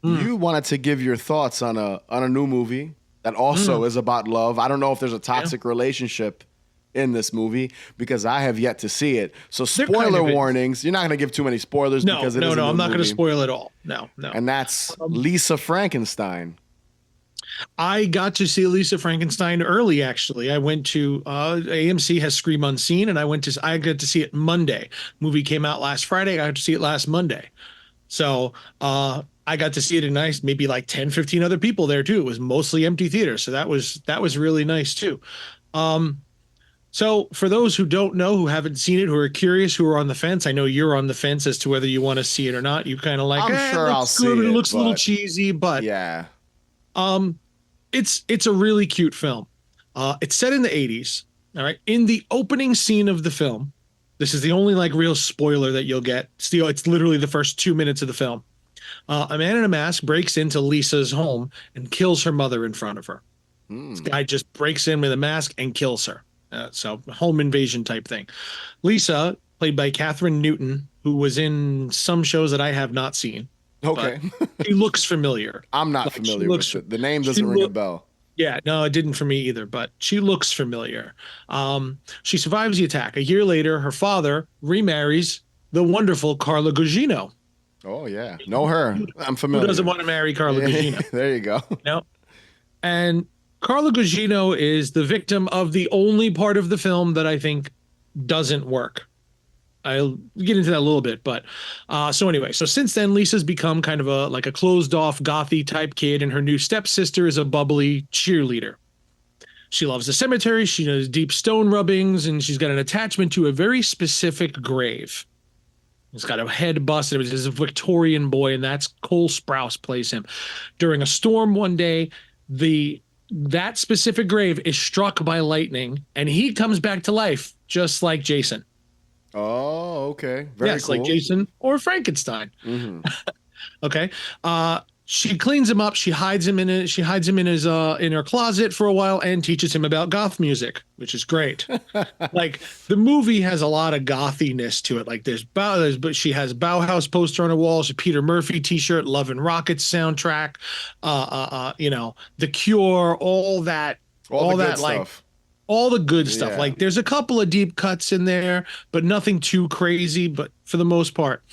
Mm. you wanted to give your thoughts on a new movie that also Mm. is about love. I don't know if there's a Yeah, toxic relationship in this movie because I have yet to see it. So there kind spoiler of is. warnings. You're not going to give too many spoilers No, because it no, is a no. I'm new not going to movie. spoil it all. No, no. And that's Um, Lisa Frankenstein. I got to see Lisa Frankenstein early. Actually, I went to AMC has Scream Unseen, and I got to see it Monday. Movie came out last Friday. I got to see it last Monday. So I got to see it in nice, maybe like 10, 15 other people there too. It was mostly empty theater. So that was really nice too. Um, so for those who don't know, who haven't seen it, who are curious, who are on the fence, I know you're on the fence as to whether you want to see it or not. You kind of like, I'm it sure I'll looks good, see but it it, looks a little but cheesy, but yeah. um, it's a really cute film. It's set in the 80s. All right. In the opening scene of the film, this is the only like real spoiler that you'll get. It's literally the first 2 minutes of the film. A man in a mask breaks into Lisa's home and kills her mother in front of her. This Hmm. guy just breaks in with a mask and kills her. So home invasion type thing. Lisa, played by Catherine Newton, who was in some shows that I have not seen, but Okay. she looks familiar. I'm not Like she familiar with looks, it. The name she doesn't ring a look, bell. yeah, no, it didn't for me either, but she looks familiar. She survives the attack. A year later, her father remarries the wonderful Carla Gugino. Oh yeah. Know her. I'm Who doesn't familiar. want to marry Carla Gugino? Yeah, there you go. No. And Carla Gugino is the victim of the only part of the film that I think doesn't work. I'll get into that a little bit, but so anyway, so since then, Lisa's become kind of a closed off gothy type kid, and her new stepsister is a bubbly cheerleader. She loves the cemetery, she does deep stone rubbings, and she's got an attachment to a very specific grave. He's got a head busted. It was a Victorian boy, and that's Cole Sprouse plays him. During a storm one day, the that specific grave is struck by lightning, and he comes back to life, just like Jason. Oh, okay. Very Yes, like cool. Jason or Frankenstein. Hmm. Okay. She cleans him up. She hides him in his in her closet for a while and teaches him about goth music, which is great. Like the movie has a lot of gothiness to it. Like but she has Bauhaus poster on her wall, she Peter Murphy t-shirt, Love and Rockets soundtrack, The Cure, All the good like stuff. all the good stuff. Yeah. Like there's a couple of deep cuts in there, but nothing too crazy, but for the most part.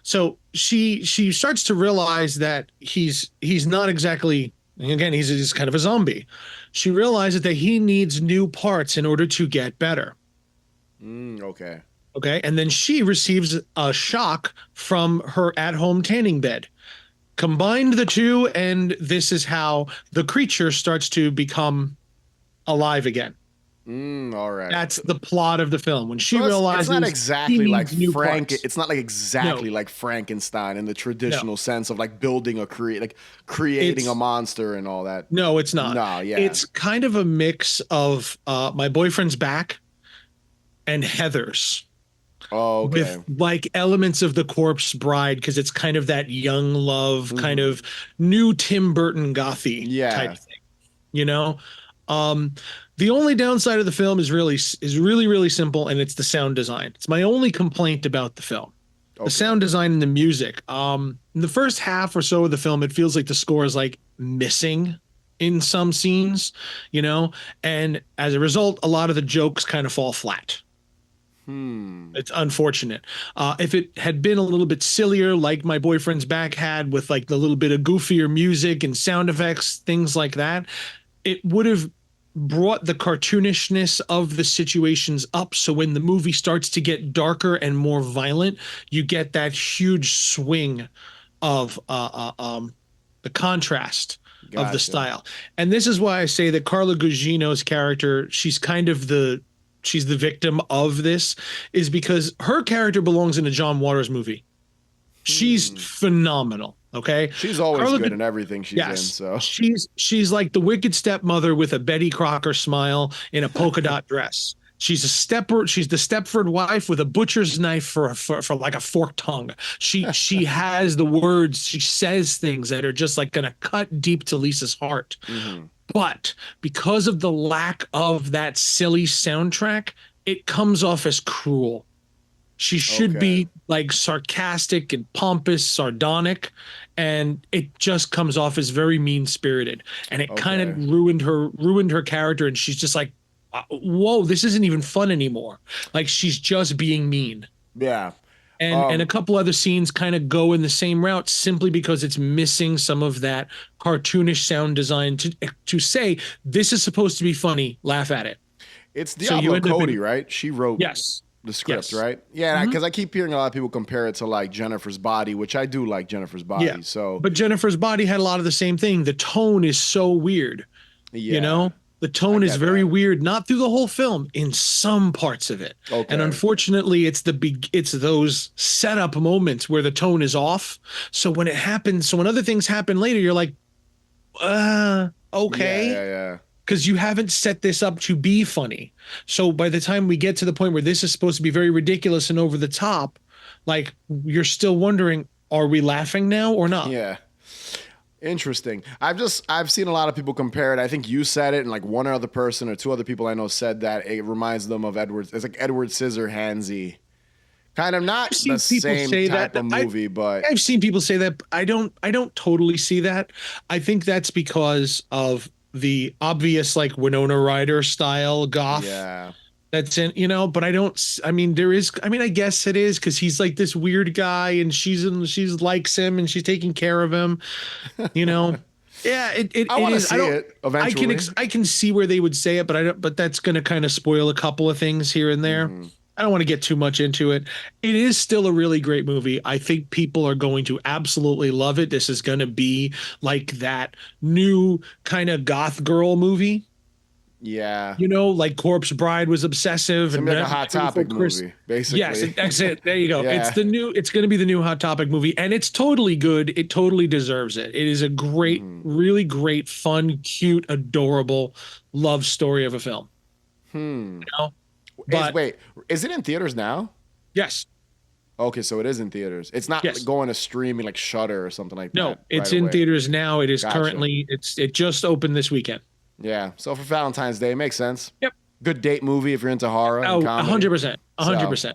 So she starts to realize that he's not exactly, again, he's just kind of a zombie. She realizes that he needs new parts in order to get better. Okay. Okay. And then she receives a shock from her at-home tanning bed. Combine the two, and this is how the creature starts to become alive again. All right. That's the plot of the film. When she So it's not realizes he exactly like needs new parts. It's not like No, exactly like Frankenstein in the no. traditional sense of like building like creating a It's monster and all that. No, it's not. No, yeah. It's kind of a mix of My Boyfriend's Back and Heathers Oh, with okay. like elements of The Corpse Bride because it's kind of that young love, kind Hmm. of new Tim Burton gothy type Yeah. thing, you know? Um, the only downside of the film is really simple, and it's the sound design. It's my only complaint about the film. The Okay. sound design and the music. In the first half or so of the film, it feels like the score is like missing in some scenes, you know, and as a result, a lot of the jokes kind of fall flat. Hmm. It's unfortunate. If it had been a little bit sillier, like My Boyfriend's Back had, with like the little bit of goofier music and sound effects, things like that, it would have brought the cartoonishness of the situations up. So when the movie starts to get darker and more violent, you get that huge swing of the contrast of the Gotcha. style. And this is why I say that Carla Gugino's character, she's the victim of this, is because her character belongs in a John Waters movie. She's Hmm. phenomenal. Okay. She's always Carla, good in everything she's in, yes, so she's like the wicked stepmother with a Betty Crocker smile in a polka dot dress. She's the Stepford wife with a butcher's knife for like a forked tongue. She has the words, she says things that are just like gonna cut deep to Lisa's heart. hmm. But because of the lack of that silly soundtrack, it comes off as cruel. She should Okay. be like sarcastic and pompous, sardonic, and it just comes off as very mean-spirited. And it kind of Okay. ruined her character. And she's just like, whoa, this isn't even fun anymore. Like she's just being mean. Yeah. And a Um, couple other scenes kind of go in the same route simply because it's missing some of that cartoonish sound design to say this is supposed to be funny, laugh at it. it's So you Diablo end up Cody, in right? She wrote yes, the script, yes, right? Yeah, hmm because I keep hearing a lot of people compare it to like Jennifer's Body, which I do like Jennifer's yeah. Body. So But Jennifer's Body had a lot of the same thing. The tone is so weird, you yeah, know. The I tone is get very that. weird, not through the whole film, in some parts of it. And Okay. unfortunately, it's those setup moments where the tone is off. So when it happens, so when other things happen later, you're like, Yeah, okay, yeah, yeah. because you haven't set this up to be funny. So by the time we get to the point where this is supposed to be very ridiculous and over the top, like you're still wondering, are we laughing now or not? Yeah. Interesting. I've seen a lot of people compare it. I think you said it, and like one other person or two other people I know said that it reminds them of Edward. It's like Edward Scissorhandsy. Kind of not I've the seen people same say that. type of movie, but I've seen people say that. I don't totally see that. I think that's because of the obvious like Winona Ryder style goth yeah. that's in, but I don't I mean there is I mean I guess it is because he's like this weird guy and she's likes him and she's taking care of him, you know. Yeah, I it want to is. I see don't it eventually. I can see where they would say it, but I don't but that's going to kind of spoil a couple of things here and there. Hmm. I don't want to get too much into it. It is still a really great movie. I think people are going to absolutely love it. This is going to be like that new kind of goth girl movie. Yeah. Like Corpse Bride was obsessive It's and gonna be like a Hot Nightmare Before Topic Chris. movie, Yes, basically. that's it. There you go. Yeah. It's going to be the new Hot Topic movie and it's totally good. It totally deserves it. It is a great, Hmm. really great, fun, cute, adorable love story of a film, Hmm. you know? Is But wait, is it in theaters now? yes, Okay, so it is in theaters. It's not like yes. going to streaming like Shutter or something like No, that right it's in away. theaters now. It is Gotcha. currently it just opened this weekend. Yeah. So for Valentine's Day, makes sense. Yep. Good date movie if you're into horror and Oh, comedy. 100%. So 100%.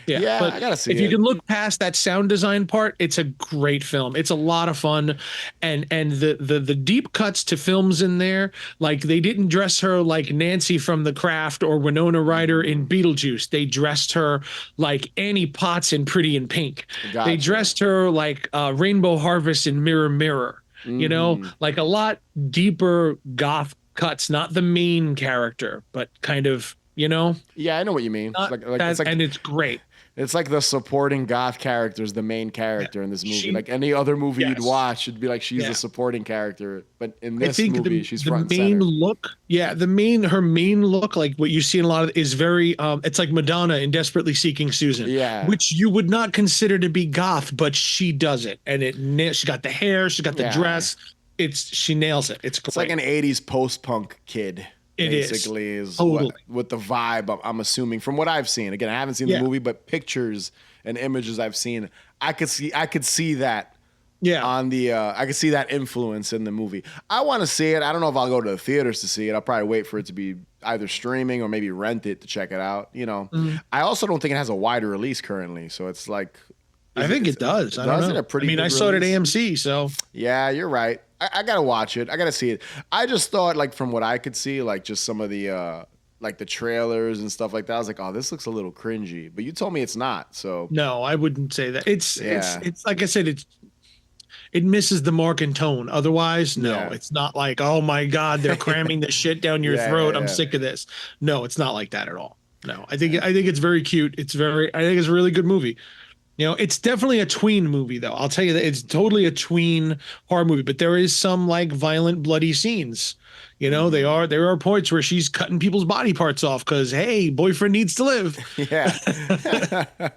Yeah, yeah, but I gotta see if you it. can look past that sound design part, it's a great film. It's a lot of fun, and the deep cuts to films in there, like they didn't dress her like Nancy from The Craft or Winona Ryder in Hmm. Beetlejuice. They dressed her like Annie Potts in Pretty in Pink. They Gotcha. dressed her like Rainbow Harvest in Mirror Mirror. Hmm. Like a lot deeper goth cuts, not the main character, but kind of, Yeah, I know what you mean. not Like that, and it's great. it's like the supporting goth character is the main Yeah. character in this movie. She Like any other movie you'd Yes. watch, it'd be like she's the Yeah. supporting character. But in I this think movie, she's the front and main center. look, yeah, her main look, like what you see in a lot of is very it's like Madonna in Desperately Seeking Susan, Yeah. which you would not consider to be goth, but she does it. And she got the hair, she got the Yeah. dress. She nails it. It's It's like great. an 80s post-punk kid. It is. Basically is Totally. what the vibe I'm assuming from what I've seen. Again, I haven't seen the Yeah. movie, but pictures and images I've seen, I could see that Yeah. on the I could see that influence in the movie. I want to see it. I don't know if I'll go to the theaters to see it. I'll probably wait for it to be either streaming or maybe rent it to check it out. Mhm. I also don't think it has a wider release currently, so it's like I think it does. I don't does know. it a pretty I mean, big I saw it at release? AMC, so Yeah, you're right. I gotta watch it. I gotta see it. I just thought, like, from what I could see, like just some of the like the trailers and stuff like that. I was like, oh, this looks a little cringy. But you told me it's not. So no, I wouldn't say that. yeah, It's like I said, it misses the mark and tone. Otherwise, no, yeah, it's not like, oh my God, they're cramming this shit down your yeah, throat. yeah, I'm yeah. sick of this. No, it's not like that at all. No, I think it's very cute. I think it's a really good movie. It's definitely a tween movie though. I'll tell you that it's totally a tween horror movie, but there is some like violent, bloody scenes. Mhm. There are points where she's cutting people's body parts off because hey, boyfriend needs to live. Yeah.